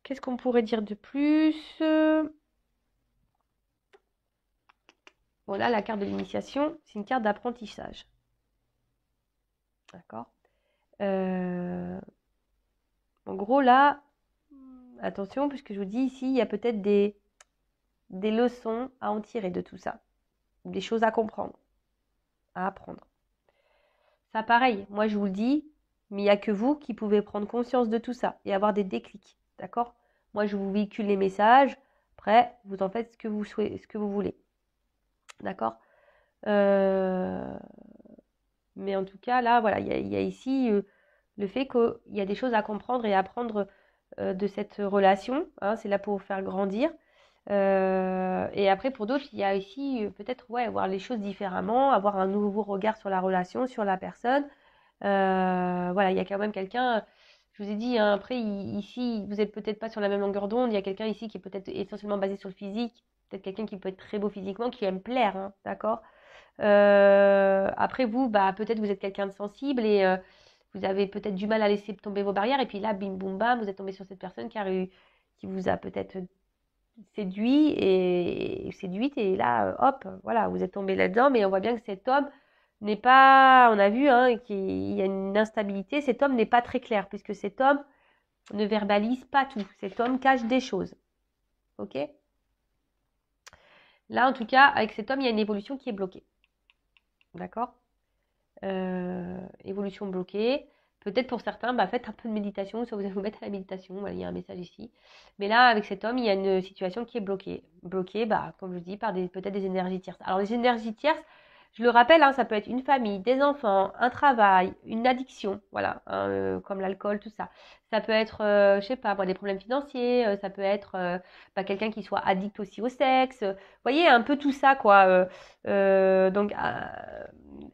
Qu'est-ce qu'on pourrait dire de plus? Voilà, la carte de l'initiation, c'est une carte d'apprentissage. D'accord? En gros, là, attention, puisque je vous dis ici, il y a peut-être des leçons à en tirer de tout ça. Des choses à comprendre, à apprendre. Ça, pareil, moi je vous le dis, mais il n'y a que vous qui pouvez prendre conscience de tout ça et avoir des déclics. D'accord? Moi, je vous véhicule les messages. Après, vous en faites ce que vous souhaitez, ce que vous voulez. D'accord? Mais en tout cas, là, voilà, il y a ici le fait qu'il y a des choses à comprendre et à apprendre de cette relation. Hein, c'est là pour vous faire grandir. Et après, pour d'autres, il y a ici peut-être ouais, voir les choses différemment, avoir un nouveau regard sur la relation, sur la personne. Voilà, il y a quand même quelqu'un, je vous ai dit, hein, après, ici, vous n'êtes peut-être pas sur la même longueur d'onde. Il y a quelqu'un ici qui est peut-être essentiellement basé sur le physique. Peut-être quelqu'un qui peut être très beau physiquement, qui aime plaire, hein, d'accord? Après vous, bah, peut-être vous êtes quelqu'un de sensible et vous avez peut-être du mal à laisser tomber vos barrières. Et puis là, bim boum bam, vous êtes tombé sur cette personne qui vous a peut-être séduit et séduite et là, hop, voilà, vous êtes tombé là-dedans, mais on voit bien que cet homme n'est pas, on a vu hein, qu'il y a une instabilité, cet homme n'est pas très clair puisque cet homme ne verbalise pas tout, cet homme cache des choses, ok? Là, en tout cas, avec cet homme, il y a une évolution qui est bloquée, d'accord? Évolution bloquée. Peut-être pour certains, faites un peu de méditation, soit vous allez vous mettre à la méditation, voilà, il y a un message ici. Mais là, avec cet homme, il y a une situation qui est bloquée. Bloquée, comme je dis, par peut-être des énergies tierces. Alors, les énergies tierces, je le rappelle, hein, ça peut être une famille, des enfants, un travail, une addiction, voilà, hein, comme l'alcool, tout ça. Ça peut être, je sais pas, des problèmes financiers, ça peut être quelqu'un qui soit addict aussi au sexe. Vous voyez, un peu tout ça, quoi. Donc,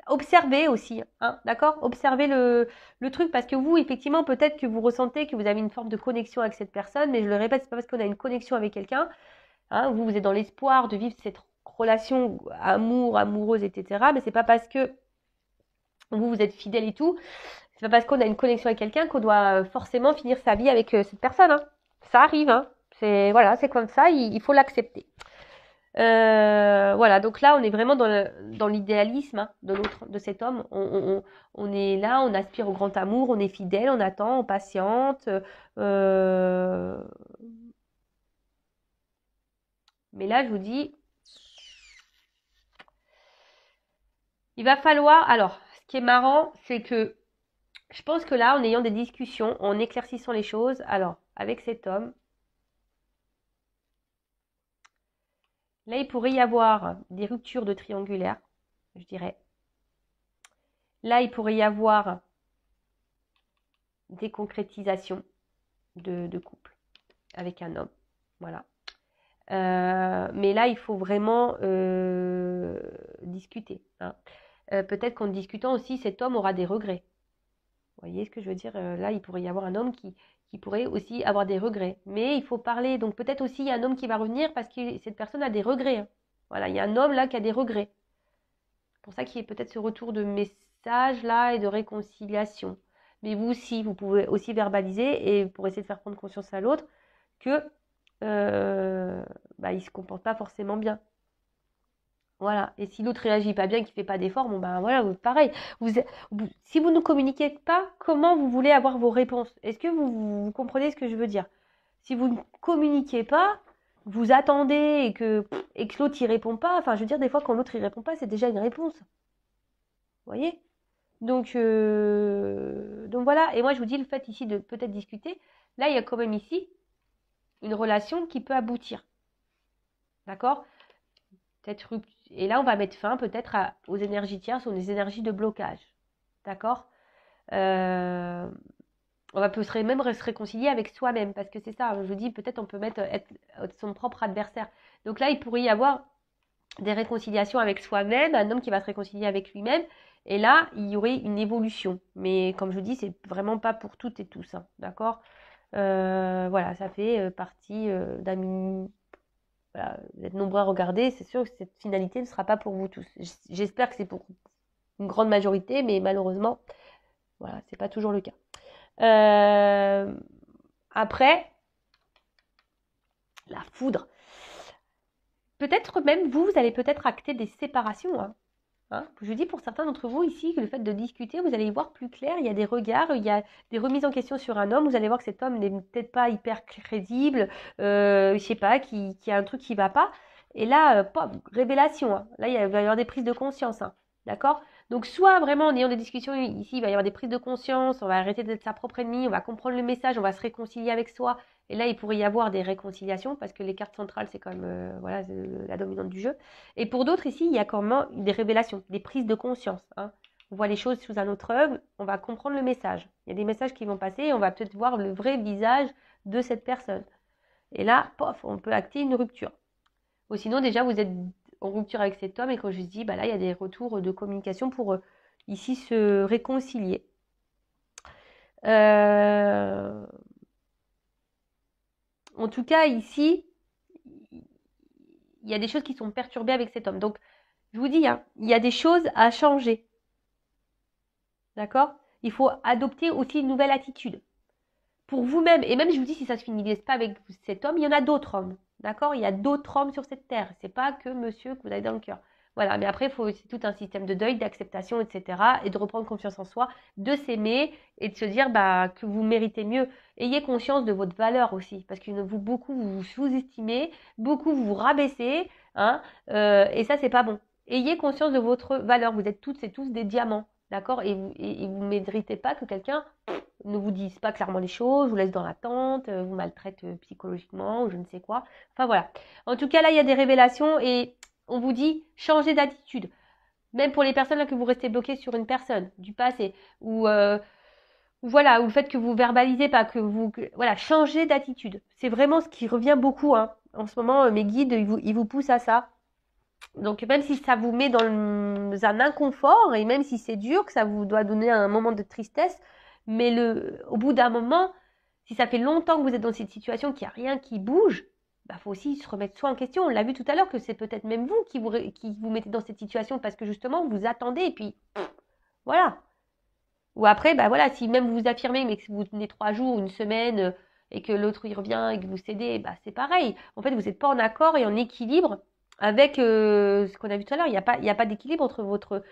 observez aussi, hein, d'accord? Observez le truc parce que vous, effectivement, peut-être que vous ressentez que vous avez une forme de connexion avec cette personne, mais je le répète, c'est pas parce qu'on a une connexion avec quelqu'un, hein, vous êtes dans l'espoir de vivre cette relation amoureuse, etc. Mais c'est pas parce que vous êtes fidèle et tout, c'est pas parce qu'on a une connexion avec quelqu'un qu'on doit forcément finir sa vie avec cette personne, hein. Ça arrive, hein. C'est comme ça, il faut l'accepter. Voilà, donc là, on est vraiment dans l'idéalisme hein, de cet homme. On est là, on aspire au grand amour, on est fidèle, on attend, on patiente. Mais là, je vous dis, il va falloir. Alors, ce qui est marrant, c'est que je pense que là, en ayant des discussions, en éclaircissant les choses, alors, avec cet homme, là, il pourrait y avoir des ruptures de triangulaire, je dirais. Là, il pourrait y avoir des concrétisations de couple avec un homme. Voilà. Mais là, il faut vraiment discuter. Hein. Peut-être qu'en discutant aussi, cet homme aura des regrets. Vous voyez ce que je veux dire? Là, il pourrait y avoir un homme qui pourrait aussi avoir des regrets. Mais il faut parler. Donc peut-être aussi il y a un homme qui va revenir parce que cette personne a des regrets. Hein. Voilà, il y a un homme là qui a des regrets. C'est pour ça qu'il y a peut-être ce retour de message là et de réconciliation. Mais vous aussi, vous pouvez aussi verbaliser et pour essayer de faire prendre conscience à l'autre que il se comporte pas forcément bien. Voilà. Et si l'autre réagit pas bien, qu'il fait pas d'efforts, voilà, pareil. Si vous ne communiquez pas, comment vous voulez avoir vos réponses? Est-ce que vous comprenez ce que je veux dire? Si vous ne communiquez pas, vous attendez et que l'autre y répond pas. Enfin, je veux dire, des fois, quand l'autre y répond pas, c'est déjà une réponse. Vous voyez? Donc voilà. Et moi, je vous dis le fait ici de peut-être discuter. Là, il y a quand même ici une relation qui peut aboutir. D'accord? Peut-être et là, on va mettre fin peut-être aux énergies tierces, aux énergies de blocage. D'accord On va même se réconcilier avec soi-même, parce que c'est ça, je vous dis, peut-être on peut être son propre adversaire. Donc là, il pourrait y avoir des réconciliations avec soi-même, un homme qui va se réconcilier avec lui-même, et là, il y aurait une évolution. Mais comme je vous dis, c'est vraiment pas pour toutes et tous, hein, d'accord Voilà, ça fait partie d'un... Voilà, vous êtes nombreux à regarder, c'est sûr que cette finalité ne sera pas pour vous tous. J'espère que c'est pour une grande majorité, mais malheureusement, voilà, c'est pas toujours le cas. Après, la foudre. Peut-être même vous allez peut-être acter des séparations. Hein. Je dis pour certains d'entre vous ici que le fait de discuter, vous allez y voir plus clair. Il y a des regards, il y a des remises en question sur un homme. Vous allez voir que cet homme n'est peut-être pas hyper crédible, je sais pas, qui a un truc qui va pas. Et là, révélation. Hein. Là, il va y avoir des prises de conscience. Hein. D'accord? Donc, soit vraiment en ayant des discussions ici, il va y avoir des prises de conscience, on va arrêter d'être sa propre ennemie, on va comprendre le message, on va se réconcilier avec soi. Et là, il pourrait y avoir des réconciliations parce que les cartes centrales, c'est quand même la dominante du jeu. Et pour d'autres, ici, il y a quand même des révélations, des prises de conscience. Hein. On voit les choses sous un autre œil, on va comprendre le message. Il y a des messages qui vont passer et on va peut-être voir le vrai visage de cette personne. Et là, pof, on peut acter une rupture. Ou sinon, déjà, vous êtes en rupture avec cet homme et quand je dis, là, il y a des retours de communication pour ici se réconcilier. En tout cas, ici, il y a des choses qui sont perturbées avec cet homme. Donc, je vous dis, hein, il y a des choses à changer. D'accord? Il faut adopter aussi une nouvelle attitude. Pour vous-même, et même je vous dis, si ça se finit pas avec cet homme, il y en a d'autres hommes. D'accord? Il y a d'autres hommes sur cette terre. C'est pas que monsieur que vous avez dans le cœur. Voilà, mais après, c'est tout un système de deuil, d'acceptation, etc. Et de reprendre confiance en soi, de s'aimer et de se dire bah, que vous méritez mieux. Ayez conscience de votre valeur aussi, parce que beaucoup vous sous-estimez, beaucoup vous rabaissez, hein, et ça, c'est pas bon. Ayez conscience de votre valeur. Vous êtes toutes et tous des diamants, d'accord? Et vous ne méritez pas que quelqu'un ne vous dise pas clairement les choses, vous laisse dans l'attente, vous maltraite psychologiquement ou je ne sais quoi. Enfin voilà. En tout cas, là, il y a des révélations et on vous dit changez d'attitude. Même pour les personnes là que vous restez bloquées sur une personne du passé ou voilà, ou le fait que vous verbalisez pas, voilà, changez d'attitude. C'est vraiment ce qui revient beaucoup, hein. En ce moment, mes guides, ils vous poussent à ça. Donc même si ça vous met dans un inconfort et même si c'est dur, que ça vous doit donner un moment de tristesse, mais au bout d'un moment, si ça fait longtemps que vous êtes dans cette situation, qu'il n'y a rien qui bouge, bah faut aussi se remettre soi en question. On l'a vu tout à l'heure que c'est peut-être même vous qui vous mettez dans cette situation parce que justement vous attendez et puis voilà. Ou après, bah voilà, si même vous vous affirmez mais que vous tenez 3 jours, une semaine et que l'autre y revient et que vous cédez, bah c'est pareil. En fait, vous n'êtes pas en accord et en équilibre avec ce qu'on a vu tout à l'heure. Il y a pas d'équilibre entre votre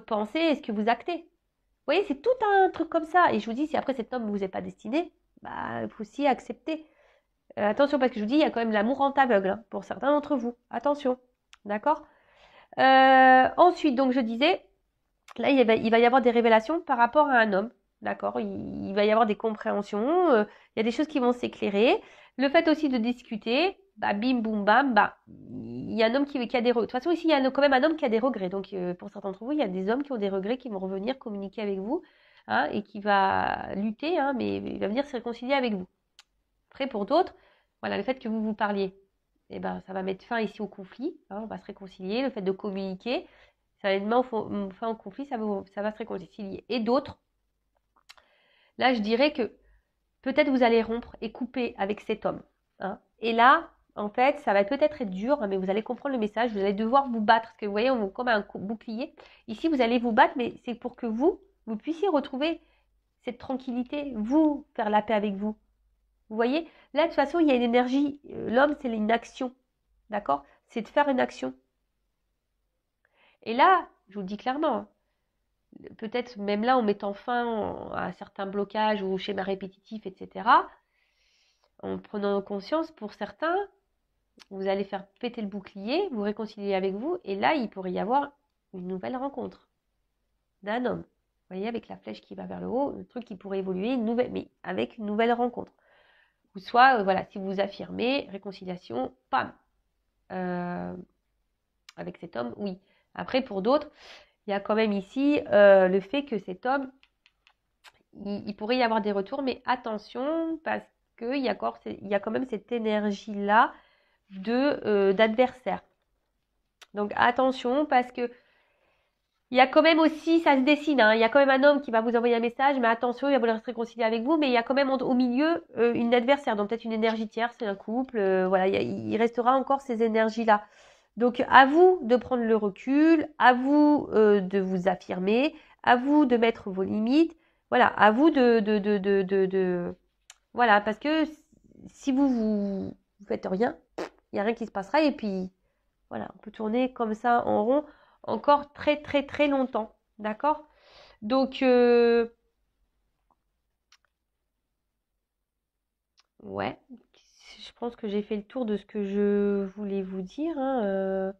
pensée et ce que vous actez. Vous voyez, c'est tout un truc comme ça. Et je vous dis, si après cet homme ne vous est pas destiné, bah il faut aussi accepter. Attention, parce que je vous dis, il y a quand même l'amour rend aveugle hein, pour certains d'entre vous. Attention, d'accord. Ensuite, donc je disais, là, il va y avoir des révélations par rapport à un homme. D'accord? Il va y avoir des compréhensions. Il y a des choses qui vont s'éclairer. Le fait aussi de discuter, bah, bim, boum, bam, bah, il y a un homme qui a des regrets. De toute façon, ici, il y a quand même un homme qui a des regrets. Donc, pour certains d'entre vous, il y a des hommes qui ont des regrets, qui vont revenir communiquer avec vous, hein, et qui va lutter, hein, mais il va venir se réconcilier avec vous. Après, pour d'autres, voilà, le fait que vous vous parliez, eh ben, ça va mettre fin ici au conflit. Hein, on va se réconcilier. Le fait de communiquer, ça va mettre fin au conflit, ça va se réconcilier. Et d'autres, là, je dirais que peut-être vous allez rompre et couper avec cet homme. Hein. Et là, en fait, ça va peut-être être dur, hein, mais vous allez comprendre le message. Vous allez devoir vous battre. Parce que vous voyez, on comme un bouclier. Ici, vous allez vous battre, mais c'est pour que vous puissiez retrouver cette tranquillité, vous faire la paix avec vous. Vous voyez, là, de toute façon, il y a une énergie. L'homme, c'est une action. D'accord? C'est de faire une action. Et là, je vous le dis clairement, hein, peut-être même là en mettant fin à certains blocages ou schémas répétitifs, etc., en prenant conscience, pour certains, vous allez faire péter le bouclier, vous réconcilier avec vous, et là, il pourrait y avoir une nouvelle rencontre d'un homme. Vous voyez, avec la flèche qui va vers le haut, le truc qui pourrait évoluer, mais avec une nouvelle rencontre. Ou soit, voilà, si vous affirmez, réconciliation, pam, avec cet homme, oui. Après, pour d'autres, il y a quand même ici le fait que cet homme, il pourrait y avoir des retours, mais attention, parce qu'il y a quand même cette énergie-là d'adversaire. Donc attention, parce que il y a quand même aussi, ça se dessine, hein, il y a quand même un homme qui va vous envoyer un message, mais attention, il va vouloir se réconcilier avec vous, mais il y a quand même au milieu une adversaire, donc peut-être une énergie tierce, c'est un couple, voilà, il restera encore ces énergies-là. Donc à vous de prendre le recul, à vous de vous affirmer, à vous de mettre vos limites, voilà, à vous voilà, parce que si vous faites rien, il n'y a rien qui se passera et puis voilà, on peut tourner comme ça en rond encore très très très longtemps, d'accord? Donc ouais, je pense que j'ai fait le tour de ce que je voulais vous dire, hein,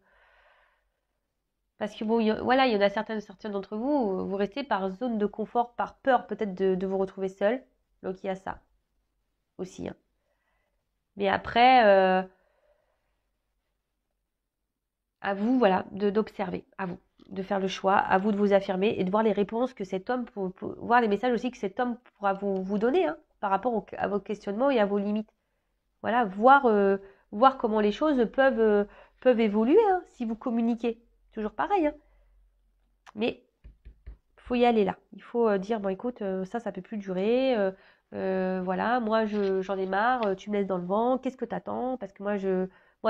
parce que bon, voilà, il y en a certains d'entre vous, vous restez par zone de confort, par peur peut-être de vous retrouver seul. Donc il y a ça aussi. Hein. Mais après, à vous, voilà, d'observer, à vous, de faire le choix, à vous de vous affirmer et de voir les réponses que cet homme, voir les messages aussi que cet homme pourra vous donner hein, par rapport à vos questionnements et à vos limites. Voilà, voir comment les choses peuvent évoluer hein, si vous communiquez. Toujours pareil. Hein. Mais il faut y aller là. Il faut dire, bon écoute, ça peut plus durer. Voilà, moi j'en ai marre, tu me laisses dans le vent, qu'est-ce que t'attends? Parce que moi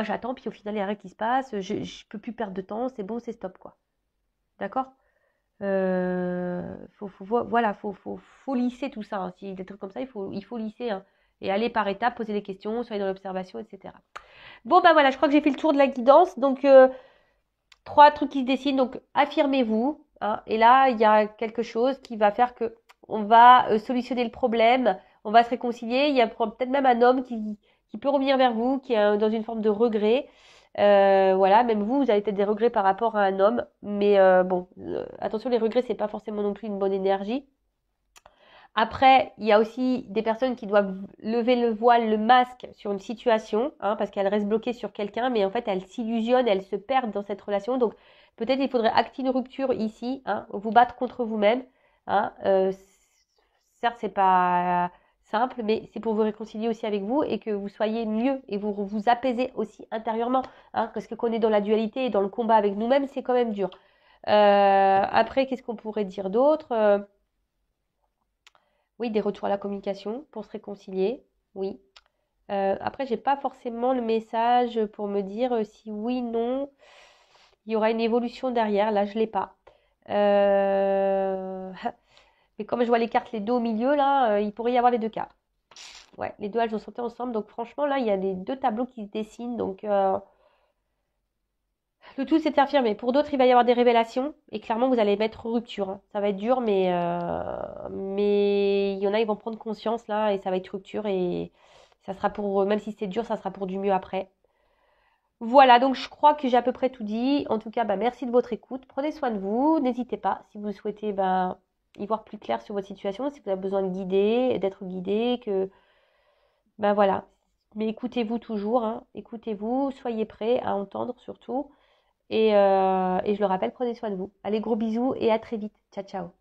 j'attends, puis au final il n'y a rien qui se passe, je peux plus perdre de temps, c'est bon, c'est stop quoi. D'accord? Voilà, faut lisser tout ça. Hein. Si des trucs comme ça, il faut lisser. Hein. Et allez par étapes, posez des questions, soyez dans l'observation, etc. Bon, bah voilà, je crois que j'ai fait le tour de la guidance. Donc, 3 trucs qui se dessinent. Donc, affirmez-vous. Hein, et là, il y a quelque chose qui va faire que on va solutionner le problème. On va se réconcilier. Il y a peut-être même un homme qui peut revenir vers vous, qui est dans une forme de regret. Voilà, même vous, vous avez peut-être des regrets par rapport à un homme. Mais bon, attention, les regrets, c'est pas forcément non plus une bonne énergie. Après, il y a aussi des personnes qui doivent lever le voile, le masque sur une situation, hein, parce qu'elles restent bloquées sur quelqu'un, mais en fait, elles s'illusionnent, elles se perdent dans cette relation. Donc, peut-être il faudrait acter une rupture ici, hein, vous battre contre vous-même. Hein, certes, c'est pas simple, mais c'est pour vous réconcilier aussi avec vous et que vous soyez mieux et vous apaisez aussi intérieurement. Hein, parce que qu'on est dans la dualité et dans le combat avec nous-mêmes, c'est quand même dur. Après, qu'est-ce qu'on pourrait dire d'autre Oui, des retours à la communication pour se réconcilier, oui. Après, j'ai pas forcément le message pour me dire si oui, non, il y aura une évolution derrière. Là, je l'ai pas. Mais comme je vois les cartes, les deux au milieu, là, il pourrait y avoir les deux cas. Ouais, les deux, elles ont sauté ensemble. Donc, franchement, là, il y a les deux tableaux qui se dessinent. Donc, le tout, c'est de s'affirmer. Pour d'autres, il va y avoir des révélations. Et clairement, vous allez mettre rupture. Hein. Ça va être dur, mais il y en a, ils vont prendre conscience là. Et ça va être rupture. Et ça sera pour, même si c'est dur, ça sera pour du mieux après. Voilà, donc je crois que j'ai à peu près tout dit. En tout cas, bah, merci de votre écoute. Prenez soin de vous. N'hésitez pas, si vous souhaitez y voir plus clair sur votre situation, si vous avez besoin de guider, d'être guidé, voilà. Mais écoutez-vous toujours. Hein. Écoutez-vous, soyez prêts à entendre surtout. Et je le rappelle, prenez soin de vous. Allez, gros bisous et à très vite. Ciao, ciao.